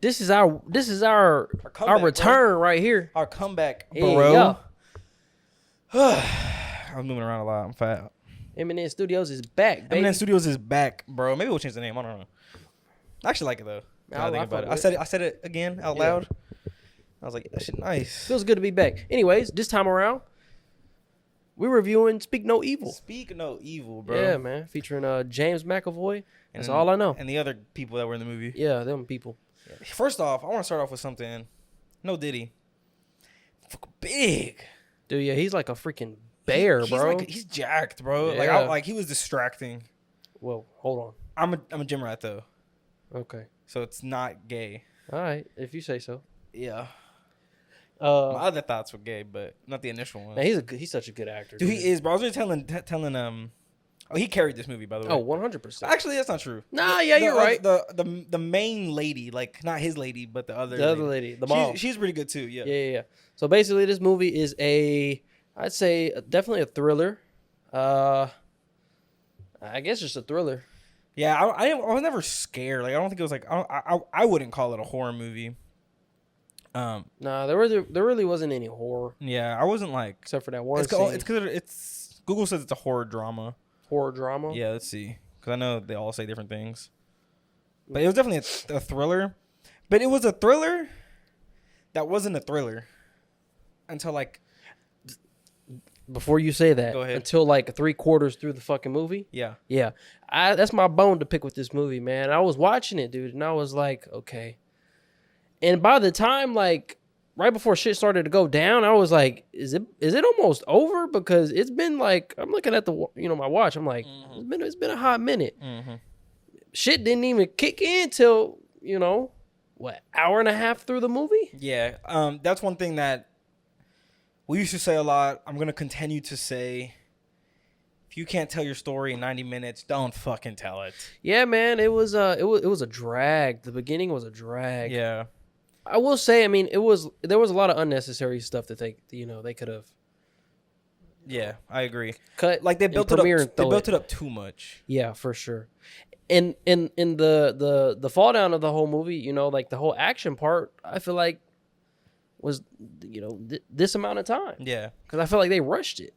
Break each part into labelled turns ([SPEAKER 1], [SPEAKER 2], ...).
[SPEAKER 1] This is our
[SPEAKER 2] comeback,
[SPEAKER 1] return right here.
[SPEAKER 2] Our comeback,
[SPEAKER 1] Hey,
[SPEAKER 2] bro.
[SPEAKER 1] yo.
[SPEAKER 2] I'm moving around a lot. I'm fat.
[SPEAKER 1] Eminent Studios is back, baby.
[SPEAKER 2] Eminent Studios is back, bro. Maybe we'll change the name. I don't know. I actually like it though. Now I think about it. I said it again out loud. I was like, that shit nice.
[SPEAKER 1] Feels good to be back. Anyways, this time around, we're reviewing Speak No Evil.
[SPEAKER 2] Speak No Evil, bro.
[SPEAKER 1] Yeah, man. Featuring James McAvoy. That's all I know.
[SPEAKER 2] And the other people that were in the movie.
[SPEAKER 1] Yeah, them people.
[SPEAKER 2] First off, I want to start off with something. No Diddy. Fucking big.
[SPEAKER 1] Dude, yeah, he's like a freaking bear, bro.
[SPEAKER 2] He's jacked, bro.
[SPEAKER 1] Yeah.
[SPEAKER 2] Like he was distracting.
[SPEAKER 1] Well, hold on.
[SPEAKER 2] I'm a gym rat though,
[SPEAKER 1] Okay.
[SPEAKER 2] so it's not gay.
[SPEAKER 1] All right, if you say so.
[SPEAKER 2] Yeah. My
[SPEAKER 1] Uh,
[SPEAKER 2] other thoughts were gay, but not the initial ones.
[SPEAKER 1] man, he's such a good actor.
[SPEAKER 2] Dude, he is, bro. I was just telling oh, he carried this movie, by the way.
[SPEAKER 1] Oh, 100%.
[SPEAKER 2] Actually, that's not true.
[SPEAKER 1] Nah, yeah, you're right.
[SPEAKER 2] The main lady, like not his lady, but the other
[SPEAKER 1] lady, the mom.
[SPEAKER 2] She's pretty good too. Yeah.
[SPEAKER 1] Yeah. So basically, this movie is I'd say definitely a thriller. I guess just a thriller.
[SPEAKER 2] Yeah, I was never scared. Like I don't think it was like I wouldn't call it a horror movie.
[SPEAKER 1] Nah, there really wasn't any horror
[SPEAKER 2] Yeah, I wasn't like
[SPEAKER 1] except for that one
[SPEAKER 2] it's
[SPEAKER 1] scene.
[SPEAKER 2] it's Google says it's a horror drama.
[SPEAKER 1] Horror drama.
[SPEAKER 2] Yeah, let's see, because I know they all say different things. But it was definitely a thriller. But it was a thriller that wasn't a thriller until like.
[SPEAKER 1] Before you say that,
[SPEAKER 2] Go ahead.
[SPEAKER 1] until like 3/4 through the fucking movie.
[SPEAKER 2] Yeah.
[SPEAKER 1] Yeah, that's my bone to pick with this movie, man. I was watching it, dude, and I was like, okay. And by the time, like, right before shit started to go down, I was like, is it almost over? Because it's been like, I'm looking at my watch. I'm like, it's been a hot minute.
[SPEAKER 2] Mm-hmm.
[SPEAKER 1] Shit didn't even kick in till hour and a half through the movie.
[SPEAKER 2] Yeah. That's one thing that we used to say a lot. I'm gonna continue to say. If you can't tell your story in 90 minutes, don't fucking tell it.
[SPEAKER 1] Yeah, man, it was a drag. The beginning was a drag.
[SPEAKER 2] Yeah.
[SPEAKER 1] I will say, I mean, there was a lot of unnecessary stuff that they could have.
[SPEAKER 2] Yeah, I agree.
[SPEAKER 1] Cut
[SPEAKER 2] Like they
[SPEAKER 1] and
[SPEAKER 2] built it
[SPEAKER 1] premiere
[SPEAKER 2] up.
[SPEAKER 1] and
[SPEAKER 2] They
[SPEAKER 1] throw
[SPEAKER 2] built it up too much.
[SPEAKER 1] Yeah, for sure. And in the fall down of the whole movie, like the whole action part, I feel like was this amount of time.
[SPEAKER 2] Yeah.
[SPEAKER 1] Because I feel like they rushed it.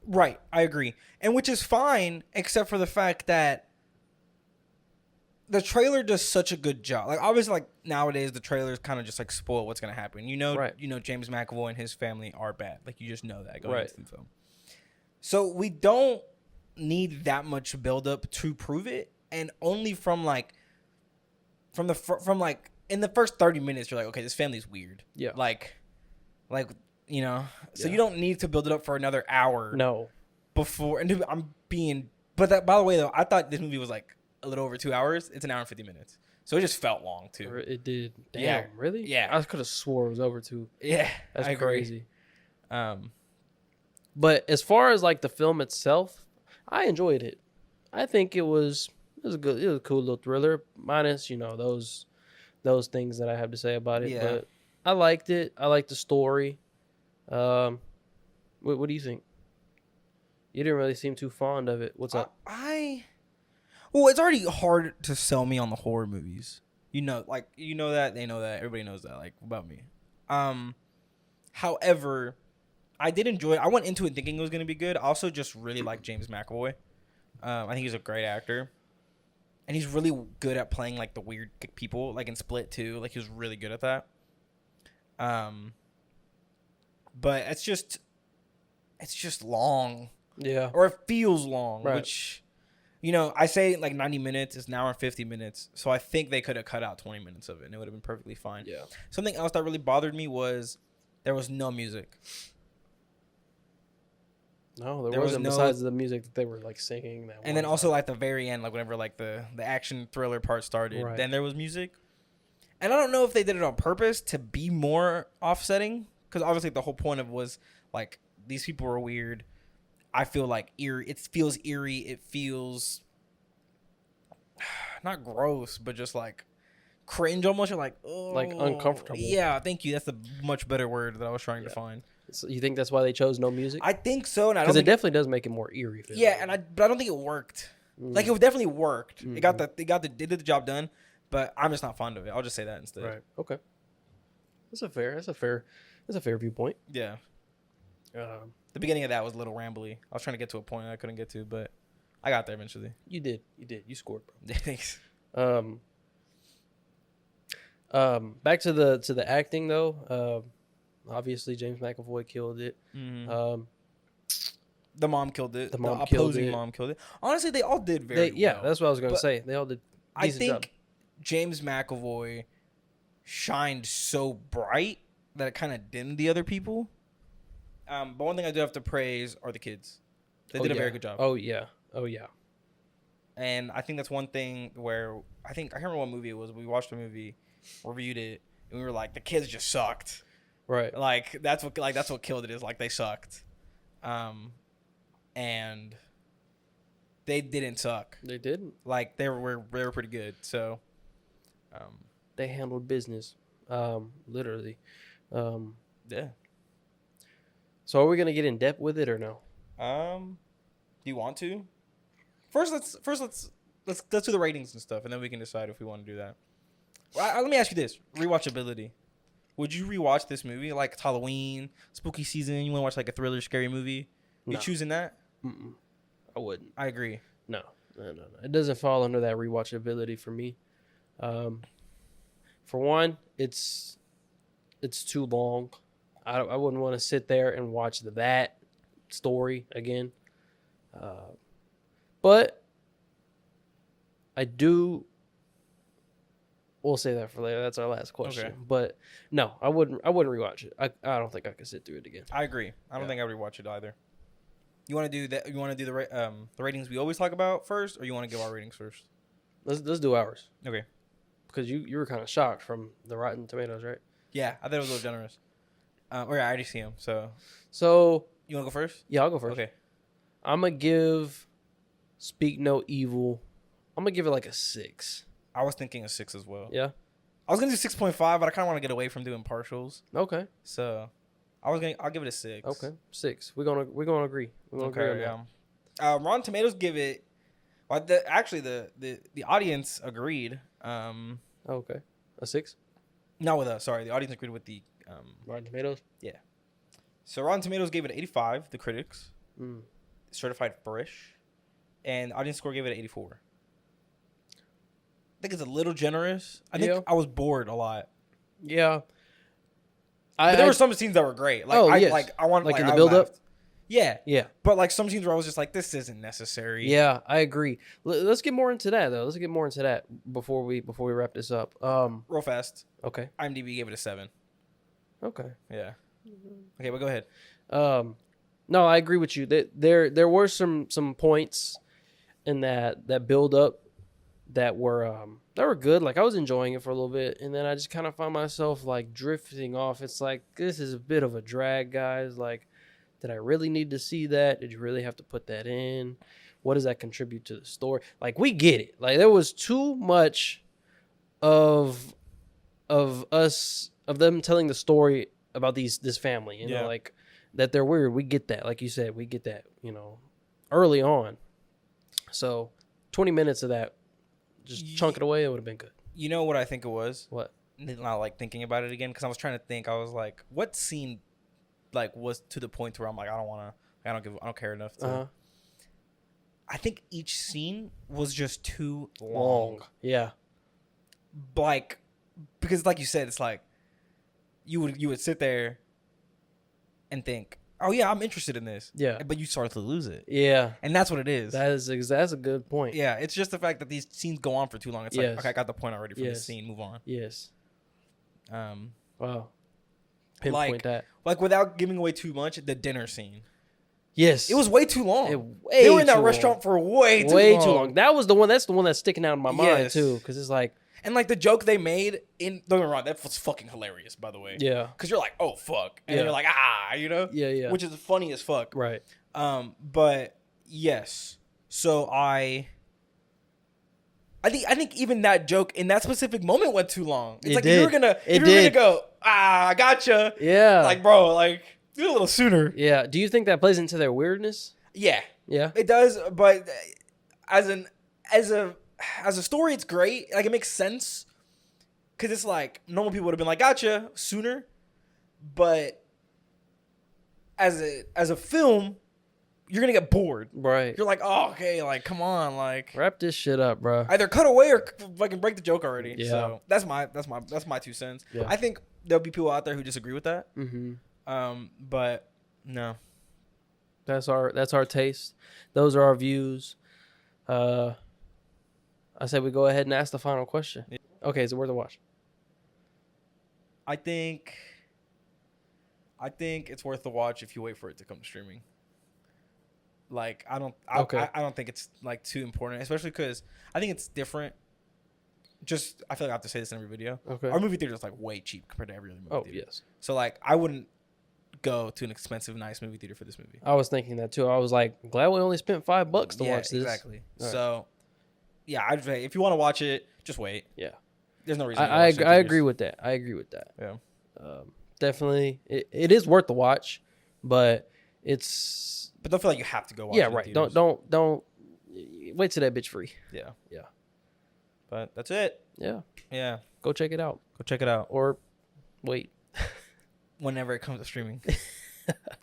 [SPEAKER 2] Right, I agree. And which is fine, except for the fact that the trailer does such a good job. Like obviously, like nowadays, the trailers kind of just like spoil what's gonna happen.
[SPEAKER 1] Right.
[SPEAKER 2] James McAvoy and his family are bad. Like you just know that going
[SPEAKER 1] Right.
[SPEAKER 2] into the film. So we don't need that much buildup to prove it, and only from in the first 30 minutes, you're like, okay, this family's weird.
[SPEAKER 1] Yeah.
[SPEAKER 2] So
[SPEAKER 1] Yeah.
[SPEAKER 2] you don't need to build it up for another hour.
[SPEAKER 1] No.
[SPEAKER 2] Before, and but that, by the way, though, I thought this movie was like a little over 2 hours. It's an hour and 50 minutes, so it just felt long too.
[SPEAKER 1] It did. Damn,
[SPEAKER 2] Yeah.
[SPEAKER 1] really?
[SPEAKER 2] Yeah.
[SPEAKER 1] I could have swore it was over too.
[SPEAKER 2] Yeah,
[SPEAKER 1] That's
[SPEAKER 2] I agree.
[SPEAKER 1] crazy.
[SPEAKER 2] Um,
[SPEAKER 1] But as far as like the film itself, I enjoyed it. I think it was a cool little thriller, minus those things that I have to say about it.
[SPEAKER 2] Yeah.
[SPEAKER 1] But I liked it. I liked the story. What do you think? You didn't really seem too fond of it. What's up?
[SPEAKER 2] Well, it's already hard to sell me on the horror movies. That they know that everybody knows that about me. However, I did enjoy it. I went into it thinking it was going to be good. I also just really like James McAvoy. I think he's a great actor. And he's really good at playing like the weird people, like in Split too. Like he was really good at that. But it's just long.
[SPEAKER 1] Yeah.
[SPEAKER 2] Or it feels long,
[SPEAKER 1] Right.
[SPEAKER 2] which I say like 90 minutes, it's an hour and 50 minutes. So I think they could have cut out 20 minutes of it and it would have been perfectly fine.
[SPEAKER 1] Yeah.
[SPEAKER 2] Something else that really bothered me was there was no music.
[SPEAKER 1] No,
[SPEAKER 2] There
[SPEAKER 1] wasn't
[SPEAKER 2] was
[SPEAKER 1] besides the music that they were like singing. That
[SPEAKER 2] And then also at the very end, like whenever like the action thriller part started,
[SPEAKER 1] Right.
[SPEAKER 2] then there was music. And I don't know if they did it on purpose to be more offsetting, because obviously the whole point of was like these people were weird. I feel like eerie. It feels eerie. It feels not gross, but just like cringe almost. You're like, oh,
[SPEAKER 1] Like uncomfortable.
[SPEAKER 2] Yeah, thank you. That's a much better word that I was trying to find.
[SPEAKER 1] So you think that's why they chose no music?
[SPEAKER 2] I think so, and I
[SPEAKER 1] Because
[SPEAKER 2] don't
[SPEAKER 1] it definitely does make it more eerie.
[SPEAKER 2] yeah, but I don't think it worked. Like it definitely worked. It did the job done, But I'm just not fond of it. I'll just say that instead.
[SPEAKER 1] Right. Okay. That's a fair viewpoint.
[SPEAKER 2] Yeah. The beginning of that was a little rambly. I was trying to get to a point I couldn't get to, but I got there eventually.
[SPEAKER 1] You did. You scored, bro.
[SPEAKER 2] Thanks.
[SPEAKER 1] Back to the acting though. Obviously James McAvoy killed it.
[SPEAKER 2] Mm-hmm. The mom killed it.
[SPEAKER 1] The mom
[SPEAKER 2] opposing mom killed it. Honestly, they all did very well.
[SPEAKER 1] Yeah, that's what I was gonna
[SPEAKER 2] But
[SPEAKER 1] say. They all did.
[SPEAKER 2] I
[SPEAKER 1] Decent
[SPEAKER 2] think
[SPEAKER 1] job.
[SPEAKER 2] James McAvoy shined so bright that it kind of dimmed the other people. But one thing I do have to praise are the kids. They did a very good job.
[SPEAKER 1] Oh yeah.
[SPEAKER 2] And I think that's one thing where I can't remember what movie it was. We watched a movie, reviewed it, and we were like, the kids just sucked.
[SPEAKER 1] Right.
[SPEAKER 2] Like that's what killed it is like they sucked. And they didn't suck.
[SPEAKER 1] They didn't.
[SPEAKER 2] Like they were pretty good. So
[SPEAKER 1] They handled business. Literally.
[SPEAKER 2] yeah.
[SPEAKER 1] So are we gonna get in depth with it or no?
[SPEAKER 2] Do you want to? First let's do the ratings and stuff, and then we can decide if we want to do that. Well, let me ask you this: rewatchability. Would you rewatch this movie? Like it's Halloween, spooky season. You want to watch like a thriller, scary movie? You
[SPEAKER 1] No.
[SPEAKER 2] choosing that?
[SPEAKER 1] Mm-mm. I wouldn't.
[SPEAKER 2] I agree.
[SPEAKER 1] No. It doesn't fall under that rewatchability for me. For one, it's too long. I wouldn't want to sit there and watch that story again. But I do. We'll say that for later. That's our last question.
[SPEAKER 2] Okay.
[SPEAKER 1] But no, I wouldn't rewatch it. I don't think I could sit through it again.
[SPEAKER 2] I agree. I don't
[SPEAKER 1] Yeah.
[SPEAKER 2] think I would rewatch it either. You want to do that? You want to do the ratings we always talk about first, or you want to give our ratings first?
[SPEAKER 1] Let's do ours.
[SPEAKER 2] Okay.
[SPEAKER 1] Because you were kind of shocked from the Rotten Tomatoes, right?
[SPEAKER 2] Yeah, I thought it was a little generous. I already see him. So you want to go first?
[SPEAKER 1] Yeah, I'll go first.
[SPEAKER 2] Okay.
[SPEAKER 1] I'm gonna give Speak No Evil. I'm gonna give it like a 6.
[SPEAKER 2] I was thinking a 6 as well.
[SPEAKER 1] Yeah.
[SPEAKER 2] I was gonna do 6.5, but I kind of want to get away from doing partials.
[SPEAKER 1] Okay.
[SPEAKER 2] So I'll give it a 6.
[SPEAKER 1] Okay. 6. We're gonna agree. We're gonna agree on that.
[SPEAKER 2] Rotten Tomatoes give it. Well, the audience agreed.
[SPEAKER 1] Okay. A 6.
[SPEAKER 2] Not with us. Sorry, the audience agreed with the.
[SPEAKER 1] Rotten Tomatoes.
[SPEAKER 2] So Rotten Tomatoes gave it 85. The critics,
[SPEAKER 1] Mm.
[SPEAKER 2] certified fresh, and the audience score gave it 84. I think it's a little generous. I think
[SPEAKER 1] Yeah.
[SPEAKER 2] I was bored a lot.
[SPEAKER 1] Yeah.
[SPEAKER 2] But there were some scenes that were great. Like
[SPEAKER 1] Oh,
[SPEAKER 2] I
[SPEAKER 1] yes.
[SPEAKER 2] like I want
[SPEAKER 1] Like in
[SPEAKER 2] I
[SPEAKER 1] the build-up?
[SPEAKER 2] laughed. Yeah,
[SPEAKER 1] Yeah.
[SPEAKER 2] but like some scenes where I was just like, this isn't necessary.
[SPEAKER 1] Yeah. I agree. Let's get more into that though. Let's get more into that before we wrap this up.
[SPEAKER 2] Real fast.
[SPEAKER 1] Okay.
[SPEAKER 2] IMDb gave it a 7.
[SPEAKER 1] Okay.
[SPEAKER 2] Yeah. Okay, but go ahead.
[SPEAKER 1] No, I agree with you. There were some points in that build up that were good. Like I was enjoying it for a little bit, and then I just kind of found myself like drifting off. It's like this is a bit of a drag, guys. Like, did I really need to see that? Did you really have to put that in? What does that contribute to the story? Like we get it. Like there was too much of them telling the story about this family, you know,
[SPEAKER 2] Yeah.
[SPEAKER 1] like that they're weird. We get that. Like you said, we get that, you know, early on. So 20 minutes of that, just chunk it away, it would have been good.
[SPEAKER 2] You know what I think it was?
[SPEAKER 1] What?
[SPEAKER 2] Not like thinking about it again because I was trying to think. I was like, what scene like was to the point where I'm like, I don't care enough to.
[SPEAKER 1] Uh-huh.
[SPEAKER 2] I think each scene was just too
[SPEAKER 1] Long. Yeah.
[SPEAKER 2] Like, because like you said, it's like you would sit there and think, oh yeah, I'm interested in this.
[SPEAKER 1] Yeah.
[SPEAKER 2] But you start to lose it,
[SPEAKER 1] Yeah.
[SPEAKER 2] and that's what it is.
[SPEAKER 1] That's a good point.
[SPEAKER 2] Yeah, it's just the fact that these scenes go on for too long. It's
[SPEAKER 1] Yes.
[SPEAKER 2] like, okay, I got the point already from
[SPEAKER 1] Yes.
[SPEAKER 2] this scene. Move on.
[SPEAKER 1] Yes.
[SPEAKER 2] Um,
[SPEAKER 1] Wow. Pinpoint that.
[SPEAKER 2] like without giving away too much, the dinner scene.
[SPEAKER 1] Yes.
[SPEAKER 2] It was way too long.
[SPEAKER 1] Way
[SPEAKER 2] They were in that
[SPEAKER 1] too
[SPEAKER 2] restaurant
[SPEAKER 1] long.
[SPEAKER 2] for way too long.
[SPEAKER 1] That was the one. That's the one that's sticking out in my mind
[SPEAKER 2] Yes.
[SPEAKER 1] too, because it's like,
[SPEAKER 2] And like the joke they made in don't get me wrong, that was fucking hilarious, by the way.
[SPEAKER 1] yeah,
[SPEAKER 2] Because you're like, oh fuck, and
[SPEAKER 1] Yeah.
[SPEAKER 2] you're like, you know,
[SPEAKER 1] yeah,
[SPEAKER 2] which is funny as fuck.
[SPEAKER 1] right.
[SPEAKER 2] But yes, so I think even that joke in that specific moment went too long. It's
[SPEAKER 1] It
[SPEAKER 2] like
[SPEAKER 1] did.
[SPEAKER 2] if you were gonna go, I gotcha.
[SPEAKER 1] Yeah.
[SPEAKER 2] Like, bro, like do it a little sooner.
[SPEAKER 1] Yeah. Do you think that plays into their weirdness?
[SPEAKER 2] Yeah,
[SPEAKER 1] Yeah.
[SPEAKER 2] it does. But as a as a story, it's great. Like, it makes sense. Because it's like, normal people would have been like, gotcha, sooner. But as a film, you're going to get bored.
[SPEAKER 1] Right.
[SPEAKER 2] You're like, oh, okay, like, come on, like.
[SPEAKER 1] Wrap this shit up, bro.
[SPEAKER 2] Either cut away or fucking break the joke already.
[SPEAKER 1] Yeah.
[SPEAKER 2] So that's my 2 cents.
[SPEAKER 1] Yeah.
[SPEAKER 2] I think there'll be people out there who disagree with that.
[SPEAKER 1] Mm-hmm.
[SPEAKER 2] But no.
[SPEAKER 1] That's our taste. Those are our views. I said we go ahead and ask the final question.
[SPEAKER 2] Yeah.
[SPEAKER 1] Okay, is it worth a watch?
[SPEAKER 2] I think it's worth the watch if you wait for it to come to streaming. Like, I don't think it's like too important, especially because I think it's different. Just, I feel like I have to say this in every video.
[SPEAKER 1] Okay.
[SPEAKER 2] Our movie theater is like way cheap compared to every other movie
[SPEAKER 1] Oh,
[SPEAKER 2] theater.
[SPEAKER 1] yes.
[SPEAKER 2] So like, I wouldn't go to an expensive, nice movie theater for this movie.
[SPEAKER 1] I was thinking that too. I was like, glad we only spent $5 to watch this.
[SPEAKER 2] Exactly.
[SPEAKER 1] Right.
[SPEAKER 2] So, yeah, I'd say if you want to watch it, just wait.
[SPEAKER 1] Yeah.
[SPEAKER 2] There's no reason.
[SPEAKER 1] I agree with that. I agree with that.
[SPEAKER 2] Yeah.
[SPEAKER 1] Definitely, it is worth the watch, but it's
[SPEAKER 2] But don't feel like you have to go watch
[SPEAKER 1] yeah,
[SPEAKER 2] it in
[SPEAKER 1] right.
[SPEAKER 2] theaters.
[SPEAKER 1] Don't wait till that bitch free.
[SPEAKER 2] Yeah.
[SPEAKER 1] Yeah.
[SPEAKER 2] But that's it.
[SPEAKER 1] Yeah,
[SPEAKER 2] Yeah.
[SPEAKER 1] go check it out
[SPEAKER 2] Go check it out.
[SPEAKER 1] or wait.
[SPEAKER 2] Whenever it comes to streaming.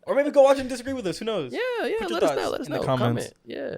[SPEAKER 2] Or maybe go watch and disagree with us. Who knows?
[SPEAKER 1] Yeah,
[SPEAKER 2] Put your
[SPEAKER 1] let us
[SPEAKER 2] thoughts
[SPEAKER 1] know. Let us
[SPEAKER 2] in the
[SPEAKER 1] know.
[SPEAKER 2] comments.
[SPEAKER 1] Comment. Yeah.